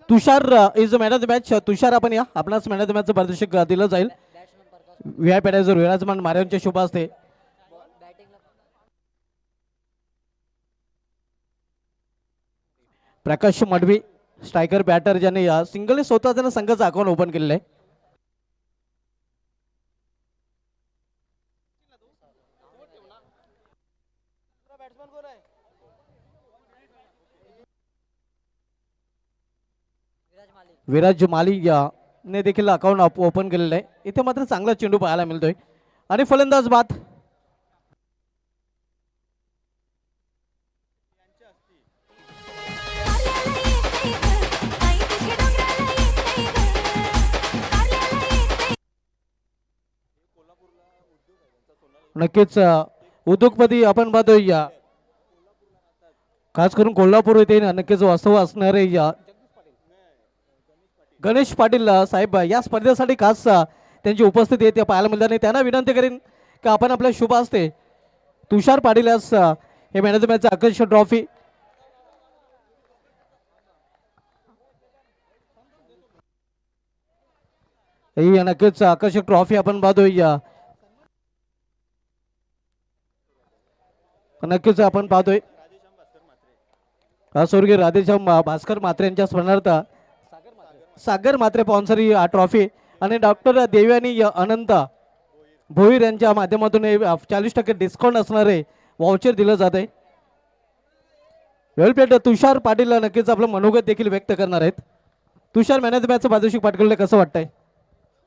Tushar is man of the match. Tushar आपण या, आपणास मॅन ऑफ द मॅचचं पारितोषिक दिलं जाईल. व्ही पॅडायझर विराजमान मार्यांच्या शुभ असते. प्रकाश मडवी स्ट्रायकर बॅटर ज्याने सिंगल स्वतः त्यानं संघाचं अकाउंट ओपन केलेलं आहे. विराज माली ने देखील अकाउंट ओपन केलेलं आहे. इथे मात्र चांगला चेंडू पाहायला मिळतोय आणि फलंदाज बाद. नक्कीच उद्योगपती आपण पाहतोय खास करून कोल्हापूर येथे नक्कीच वास्तव असणारे गणेश पाटील साहेब या स्पर्धेसाठी खास त्यांची उपस्थिती आहे ते पाहायला मिळतात. आणि त्यांना विनंती करेन की आपण आपल्या शुभ असते तुषार पाटील यास हे मॅन ऑफ द मॅचचं आकर्षक ट्रॉफी ही नक्कीच आकर्षक ट्रॉफी आपण पाहतोय. नक्कीच आपण पाहतोय स्वर्गीय राधेश्याम भास्कर म्हात्रे यांच्या स्मरणार्थ सागर म्हात्रे स्पॉन्सर ही ट्रॉफी आणि डॉक्टर देवयानी अनंत भोईर यांच्या माध्यमातून 40% डिस्काउंट असणारे वाउचर दिलं जात आहे. वेल प्लेट. तुषार पाटील नक्कीच आपलं मनोगत देखील व्यक्त करणार आहेत. तुषार मॅन ऑफ द मॅचचं पारितोषिक पाठवलं कसं वाटतंय?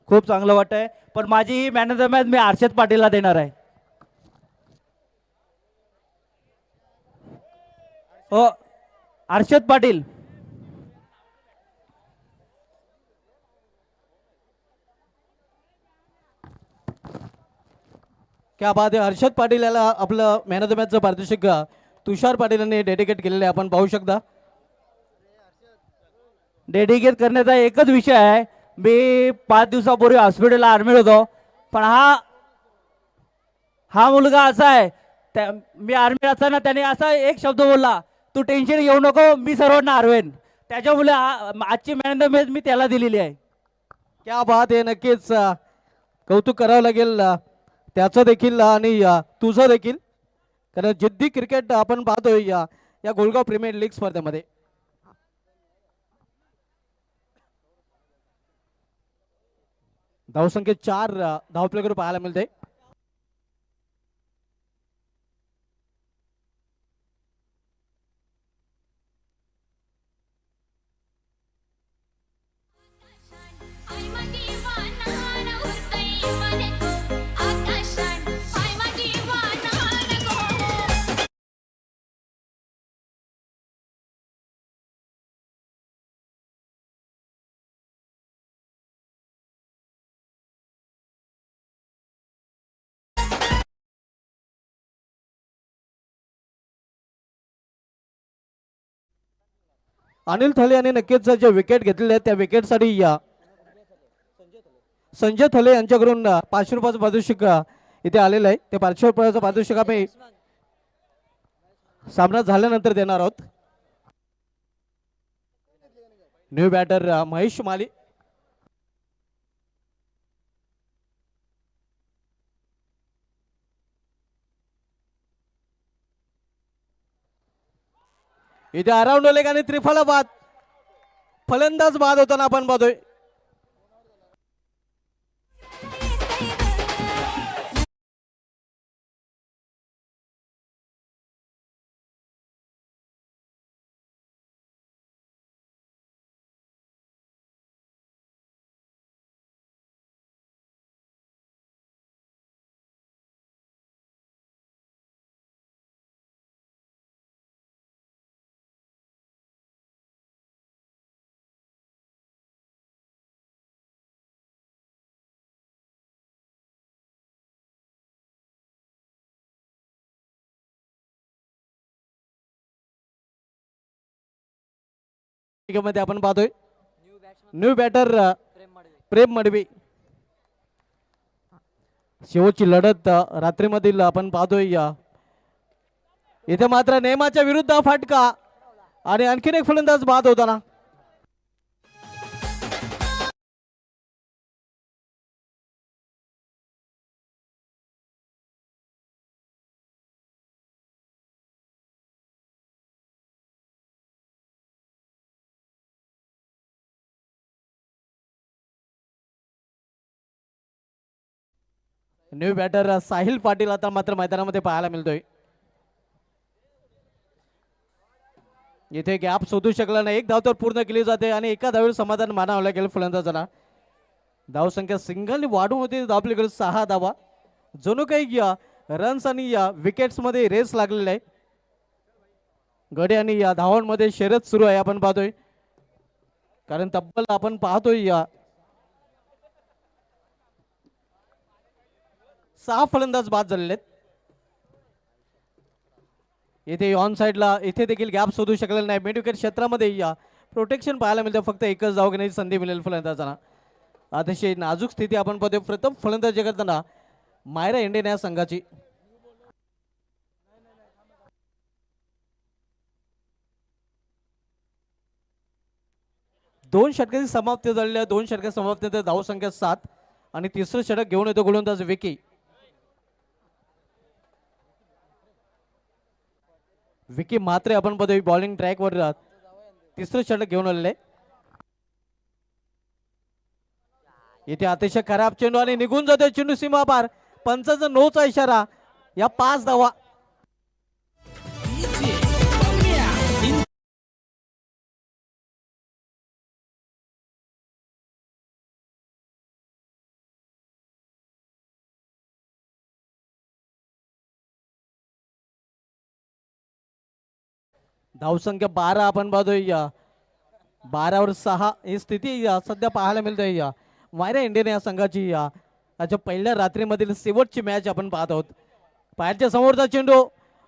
खूप चांगलं वाटतंय, पण माझी he man of the match मी हर्षद पाटीलला देणार आहे. हो, हर्षद पाटील. क्या बात आहे. हर्षद पाटील याला आपलं मॅन ऑफ द मॅचचं पारितोषिक तुषार पाटील यांनी डेडिकेट केलेलं आहे. आपण पाहू शकता. डेडिकेट करण्याचा एकच विषय आहे, मी 5 दिवसापूर्वी हॉस्पिटलला ॲडमिट होतो, पण हा मुलगा असा आहे, मी ॲडमिट असताना त्याने असा एक शब्द बोलला, तू टेन्शन घेऊ नको, मी सर्वांना हरवेन. त्याच्यामुळे आजची मॅन ऑफ द मॅच मी त्याला दिलेली आहे. क्या बात आहे. नक्कीच कौतुक करावं लागेल त्याचं देखील आणि तुझं देखील, कारण जिद्दी क्रिकेट आपण पाहतोय या गोलगाव प्रीमियर लीग स्पर्धेमध्ये. धावसंख्येत 4 धावपलकर पाहायला मिळते. अनिल थले यांनी नक्कीच जे विकेट घेतलेले आहेत त्या विकेटसाठी संजय थले यांच्याकडून 500 रुपयाचं पारितोषिक इथे आलेलं आहे. ते 500 रुपयाचं पारितोषिक आम्ही सामना झाल्यानंतर देणार आहोत. न्यू बॅटर महेश माली. इथे अराउंड लेग आणि त्रिफला बाद. फलंदाज बाद होताना आपण पाहतोय. मध्ये आपण पाहतोय न्यू बॅटर प्रेम मडवी. शेवटची लढत रात्रीमधील आपण पाहतोय. इथे मात्र नेमाच्या विरुद्ध फटका आणि आणखीन एक फलंदाज बाद होताना. न्यू बॅटर साहिल पाटील आता मात्र मैदानामध्ये पाहायला मिळतोय. येथे गॅप शोधू शकला नाही. एक धाव तर पूर्ण केली जाते आणि एका धावेवर समाधान मानावं लागेल फलंदाजांना. धावसंख्या सिंगल वाढून होती आपल्याकडे 6 धावा. जणू काही या रन्स आणि या विकेट्स मध्ये रेस लागलेला आहे. गडे आणि या धावांमध्ये शर्यत सुरू आहे आपण पाहतोय. कारण तब्बल आपण पाहतोय या 6 फलंदाज बाद झालेले आहेत. येथे ऑन साइडला इथे देखील गॅप शोधू शकलेला नाही. मिड विकेट क्षेत्रामध्ये या प्रोटेक्शन पाहायला मिळतं. फक्त एकच धाव घेण्याची संधी मिळेल फलंदाजांना. अतिशय नाजूक स्थिती आपण पाहतोय. प्रथम फलंदाजी करताना मायरा इंडियन या संघाची. दोन षटकाची समाप्ती झालेली आहे. 2 षटका समाप्ती धाव संख्या 7 आणि तिसरं षटक घेऊन येतो गोलंदाज विकी. विकी मात्रे आपण पाहतोय बॉलिंग ट्रॅकवर तिसरं षटक घेऊन आलेलं आहे. इथे अतिशय खराब चेंडू आणि निघून जातोय चेंडू सीमा पार. पंचाचा नोचा इशारा. या 5 धावा. धावसंख्या 12 आपण पाहतोय. या 12वर 6 ही स्थिती सध्या पाहायला मिळतोय. या मायरा इंडियन या संघाची याच्या पहिल्या रात्रीमधील शेवटची मॅच आपण पाहत आहोत. पायाच्या समोरचा चेंडू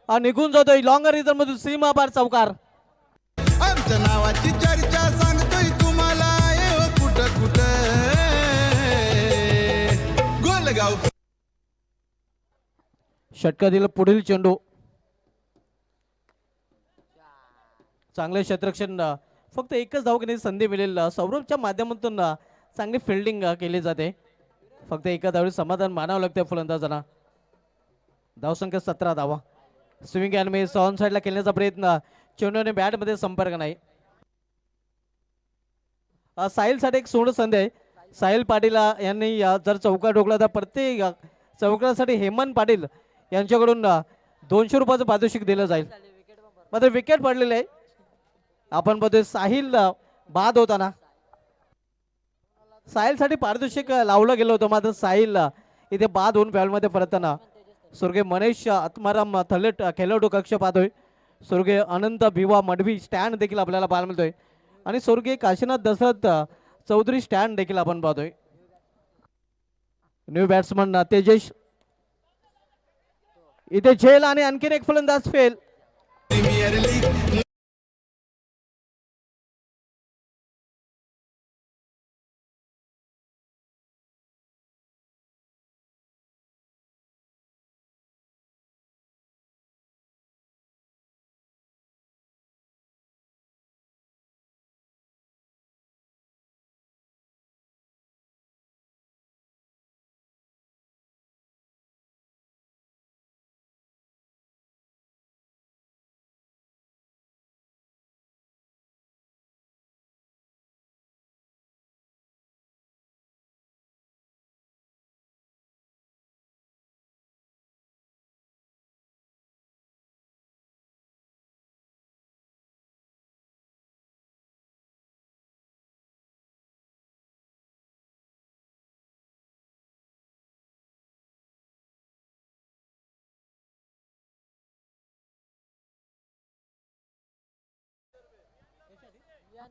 निघून जातोय लॉंगर रिझन मधून सीमा पार चौकार. आमच्या नावाची चर्चा सांगतोय तुम्हाला कुठं कुठं गोलगाव. षटकातील पुढील चेंडू चांगले क्षेत्ररक्षण. फक्त एकच धाव घेण्याची संधी मिळेल. सौरभच्या माध्यमातून चांगली फिल्डिंग केली जाते. फक्त एका धावडी समाधान मानावं लागते फलंदाजांना. धावसंख्या 17 धावा. स्विंग अँड मिस ऑन साइडला खेळण्याचा प्रयत्न. चेंडूने बॅटमध्ये संपर्क नाही. साहिलसाठी एक सोड संधी आहे. साहिल पाटील यांनी जर चौका ठोकला तर प्रत्येक चौकासाठी हेमंत पाटील यांच्याकडून 200 रुपयाचं पारितोषिक दिलं जाईल. मात्र विकेट पडलेले आहे. आपण बघतोय साहिल बाद होताना. साहिलसाठी पारितोषिक लावलं गेलं होतं. मात्र साहिल इथे बाद होऊन फॅलमध्ये परतताना स्वर्गीय मनेश आत्माराम थलेट खेळाडू कक्ष पाहतोय. स्वर्गीय अनंत भिवा मडवी स्टँड देखील आपल्याला पाहायला मिळतोय. आणि स्वर्गीय काशीनाथ दशरथ चौधरी स्टँड देखील आपण पाहतोय. न्यू बॅट्समन तेजेश इथे झेल आणि आणखीन एक फलंदाज फेल. प्रीमियर लीग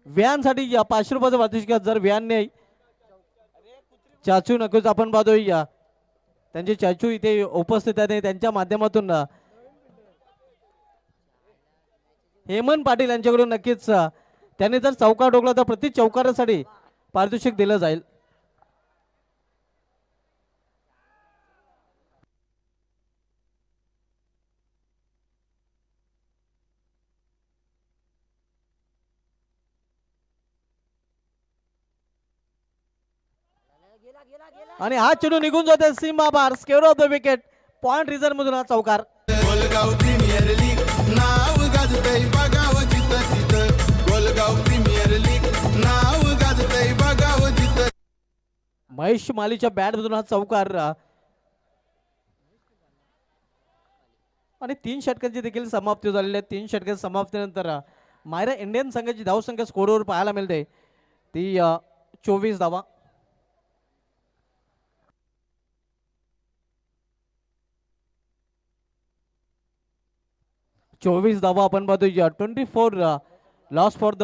व्यानसाठी 500 रुपयाचं पारितोषिक. जर व्यानने चाचू नकोच आपण पाहतोय त्यांचे चाचू इथे उपस्थित आहे. त्यांच्या माध्यमातून हेमंत पाटील यांच्याकडून नक्कीच त्यांनी जर चौकार ठोकला तर प्रति चौकारासाठी पारितोषिक दिलं जाईल. आणि हा चेंडू निघून जाते सीमा बार, square of the wicket, point reserve मधून हा चौकार. गोलगाव प्रीमियर लीग नाव गाजतय बघावं जिथं तिथं. गोलगाव प्रीमियर लीग नाव गाजतय बघावं जिथं. महेश मालीच्या बॅट मधून हा चौकार. आणि 3 षटकांची देखील समाप्ती झालेली आहे. 3 षटकांच्या समाप्तीनंतर मायरा इंडियन संघाची धावसंख्या स्कोरवर पाहायला मिळते ती 24 धावा. आपण पाहतोय 24 लॉस फॉर द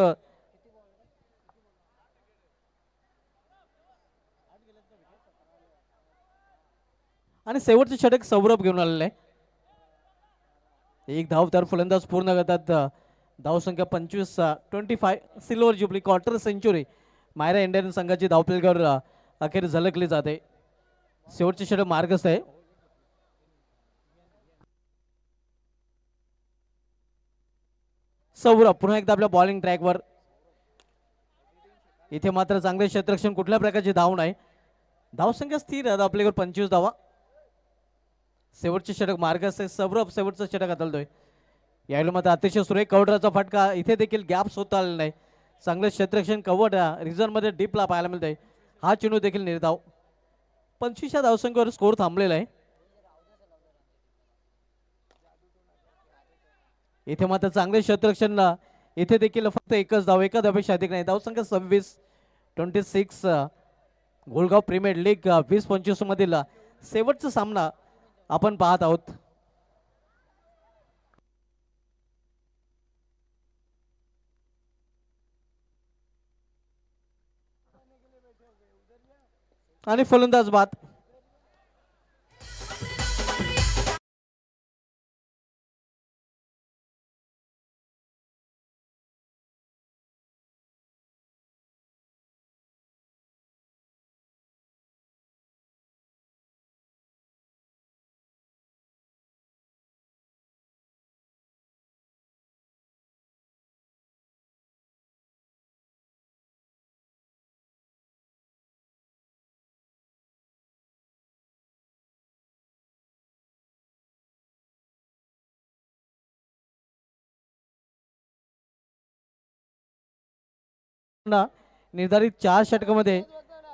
आणि शेवटचे षटक सौरभ घेऊन आलेले आहे. एक धाव तर फलंदाज पूर्ण करतात. धावसंख्या 25 25 सिल्वर जुबली क्वार्टर सेंचुरी मायरा इंडियन संघाची धावफलकावर अखेर झलकली जाते. शेवटचे षटक मार्गस्थ आहे. सौरभ पुन्हा एकदा आपल्या बॉलिंग ट्रॅकवर. इथे मात्र चांगले क्षेत्ररक्षण, कुठल्या प्रकारची धाव नाही. धावसंख्या स्थिर आहे आपल्याकडे 25 धावा. शेवटचे षटक मार्गस्थ आहे. सौरभ शेवटचं षटक हाताळतोय. यावेळी मात्र अतिशय सुरेख कव्हरचा फटका. इथे देखील गॅप्स होत आलेला नाही. चांगलं क्षेत्ररक्षण कव्हर रिझर्व मध्ये डीपला पाहायला मिळतंय. हा चेंडू देखील निर्धाव. 25 धावसंख्येवर स्कोर थांबलेला आहे. इथे मात्र चांगले क्षेत्ररक्षण. इथे देखील फक्त एकच धाव, एका धावेपेक्षा अधिक नाही. धावसंख्या 26 गोलगाव प्रीमियर लीग 20-25 मधील शेवटचा सामना आपण पाहत आहोत. आणि फलंदाज बाद. निर्धारित 4 षटकामध्ये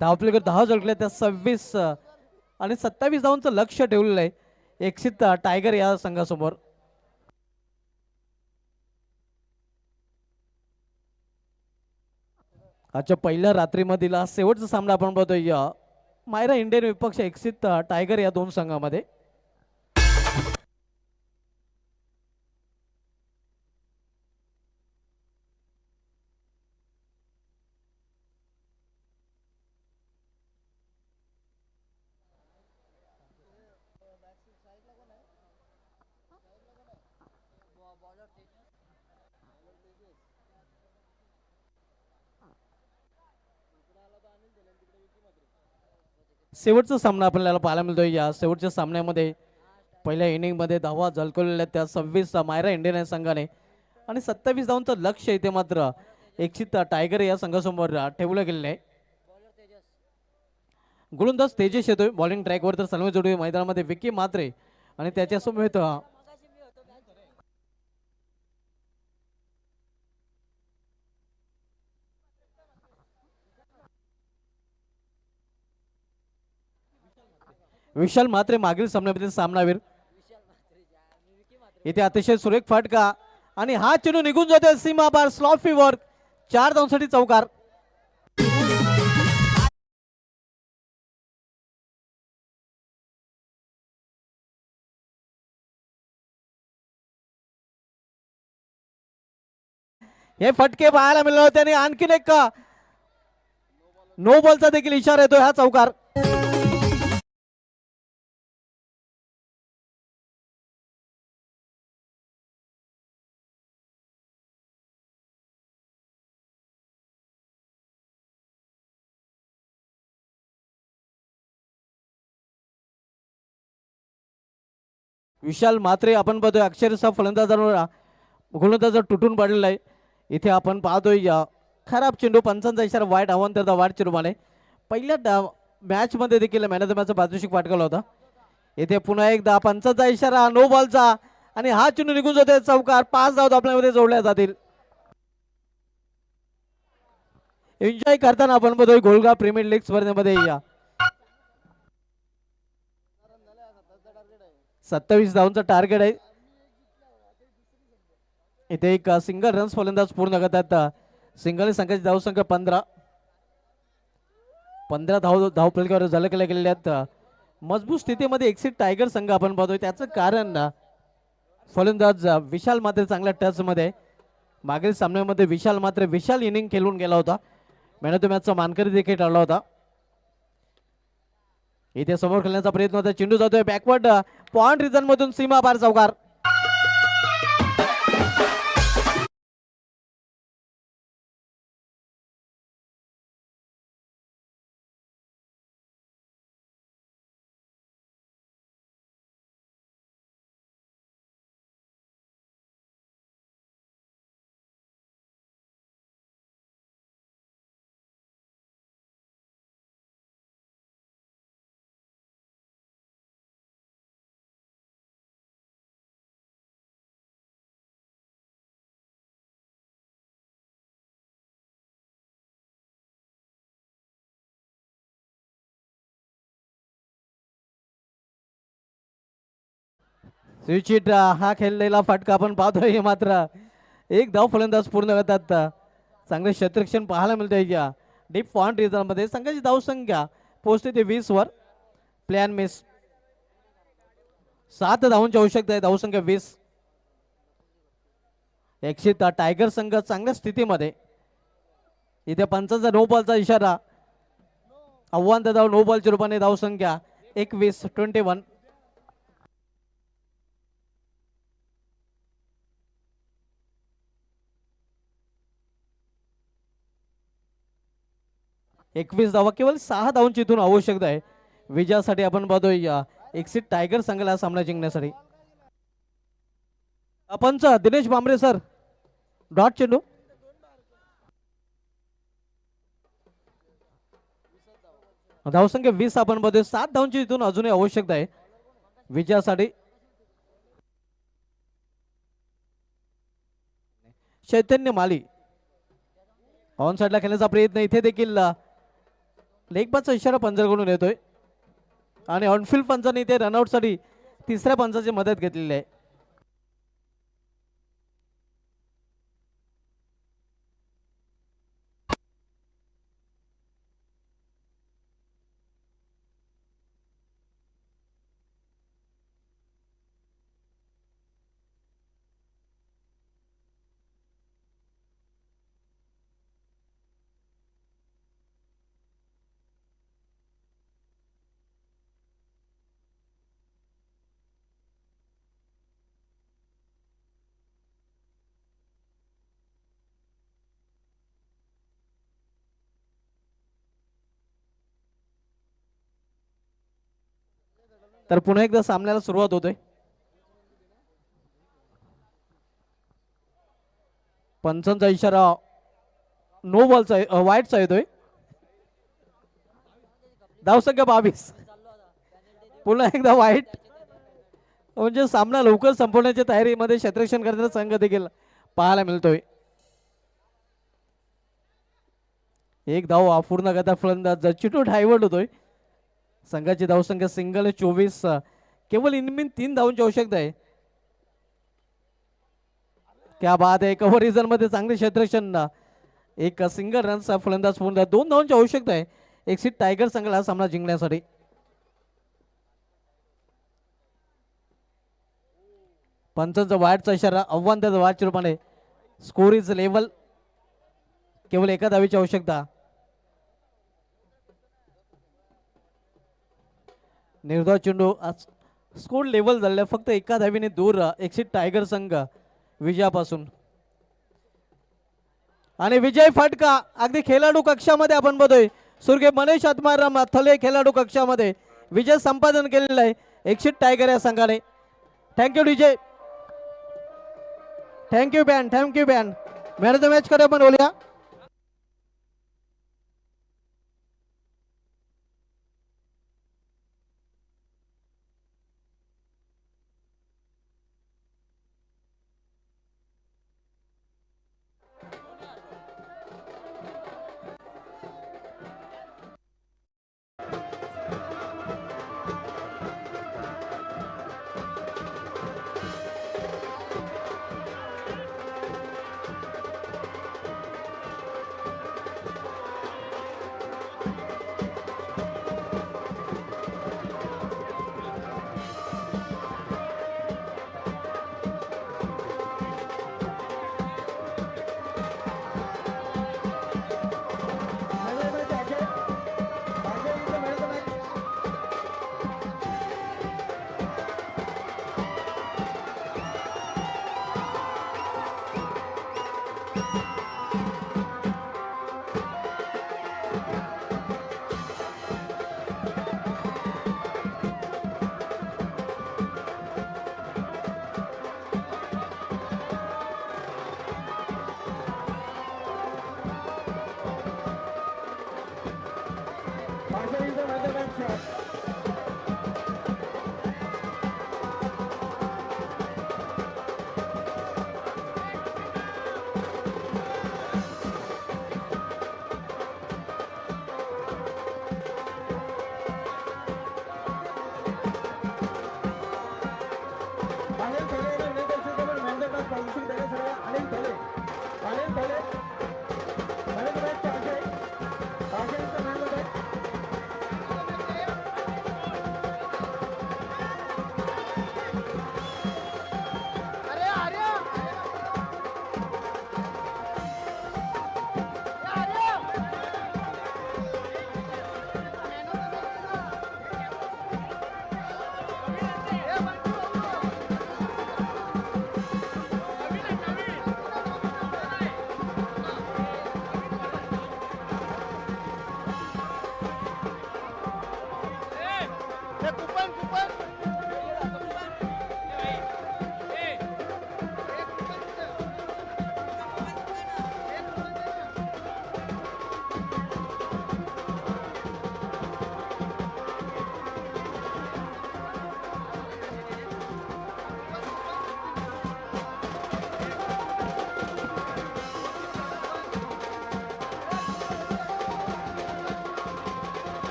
धावफलकावर 10 झळकले, त्या 26 आणि 27 धावांचं लक्ष ठेवलेलं आहे एक्सित टायगर या संघासमोर. आजच्या पहिल्या रात्रीमधील शेवटचा सामना आपण बघतोय मायरा इंडियन विपक्ष एक्सित टायगर या दोन संघामध्ये. शेवटचा सामना आपल्याला पाहायला मिळतोय. या शेवटच्या सामन्यामध्ये पहिल्या इनिंगमध्ये धावा झळकवलेल्या त्या 26 मायरा इंडियन संघाने आणि 27 धावांचं लक्ष इथे मात्र एक्सित टायगर या संघासमोर ठेवलं गेलेलं आहे. गोलंदाज तेजस येतोय बॉलिंग ट्रॅकवर, तर सलमे जोडवे मैदानामध्ये विकी मात्रे आणि त्याच्यासमोर विशाल मात्रे मागील सामन्यामध्ये सामनावीर. इथे अतिशय सुरेख फटका आणि हा चेंडू निघून जातोय सीमा बार, स्लॉफी वर्क, 4 धावांसाठी चौकार. हे फटके पाहायला मिळाले होते आणि आणखीन एक नो बॉलचा देखील इशारा येतोय हा चौकार. विशाल मात्रे आपण पाहतोय अक्षरशः फलंदाजांवर गोलंदाज तुटून पडलेला आहे. इथे आपण पाहतोय खराब चेंडू, पंचांचा इशारा, वाईट अवांतरता, वाईट चेंडू माने. पहिल्या मॅच मध्ये देखील मॅन ऑफ द मॅचचा पारितोषिक पटकावला होता. येथे पुन्हा एकदा पंचाचा इशारा नो बॉलचा आणि हा चेंडू निघून जातोय चौकार. 5 धावा आपल्यामध्ये जोडल्या जातील. एन्जॉय करताना आपण बघतोय गोलगा प्रीमियर लीग स्पर्धेमध्ये या 27 धावांचा टार्गेट आहे. इथे एक सिंगल रन्स फलंदाज पूर्ण करतात. सिंगल संघाची धावसंख्या 15 धावफलकावर झलकल्या गेलेल्या आहेत. मजबूत स्थितीमध्ये एक्सिट टायगर संघ आपण पाहतोय. त्याचं कारण फलंदाज विशाल मात्र चांगल्या टच मध्ये. मागील सामन्यामध्ये विशाल इनिंग खेळून गेला होता. मॅन ऑफ द मॅचचा मानकरी देखील ठरला होता. इथे समोर खेळण्याचा प्रयत्न होता. चेंडू जातोय बॅकवर्ड पॉइंट रिजन मधून सीमा पार चौकार. स्विचिट हा खेळलेला फटका आपण पाहतोय. मात्र एक धाव फलंदाज पूर्ण करतात. चांगले क्षेत्ररक्षण पाहायला मिळतंय. या डीप पॉइंट रिझन मध्ये संघाची धावसंख्या पोहोचते ते 20 वर. Plan miss. 7 धावांची आवश्यकता आहे. धावसंख्या 20. एक्सिट टायगर संघ चांगल्या स्थितीमध्ये. इथे पंचाचा नो बॉलचा इशारा. आव्हान धाव नो बॉलच्या रूपाने धावसंख्या 21. 21 धावा. केवळ 6 धावांची इथून आवश्यकता आहे विजयासाठी. आपण पाहतोय या एक्सिट टायगर संघाला सामना जिंकण्यासाठी. पंच दिनेश बांबरे सर. डॉट चेंडू. धावसंख्या 20 आपण पाहतोय. 7 धावांची इथून अजूनही आवश्यकता आहे विजयासाठी. चैतन्य माली ऑन साइडला खेळण्याचा प्रयत्न. इथे देखील लेग पासचा इशारा पंचाकडून येतोय आणि ऑनफिल्ड पंचाने इथे रनआउट साठी तिसऱ्या पंचाची मदत घेतलेली आहे. तर पुन्हा एकदा सामन्याला सुरुवात होतोय. पंचांचा इशारा नो बॉलचा वाईटचा येतोय. धावसंख्या 22. पुन्हा एकदा वाईट. म्हणजे सामना लवकर संपवण्याच्या तयारीमध्ये क्षेत्ररक्षण करण्याचा संघ देखील पाहायला मिळतोय. एक धाव अपूर्ण करता फलंदाज चिटू डायव्हर्ट होतोय. संघाची धावसंख्या सिंगल 24. केवळ इनमिन 3 धावांची आवश्यकता आहे. क्या बात आहे. कव्हर रिझन मध्ये चांगले क्षेत्ररक्षण. एक सिंगल रनचा फलंदाज पूर्ण. 2 धावांची आवश्यकता आहे एक्सिट टायगर संघाला सामना जिंकण्यासाठी. पंचांचा वाईटचा इशारा. आव्हान त्याचा वाईटच्या रूपाने. Score is level. केवळ एका धावेची आवश्यकता. निर्धाव चेंडू. स्कोर लेवल झालेला. फक्त एका धावीने दूर एक्सिट टायगर संघ विजयापासून. आणि विजय फटका अगदी खेळाडू कक्षामध्ये आपण बघतोय. स्वर्गीय मनीष आत्माराम थले खेळाडू कक्षामध्ये विजय संपादन केलेला आहे एक्सिट टायगर या संघाने. Thank you DJ. Thank you ban. Thank you ban. Man of the match कडे आपण बोलूया. another match.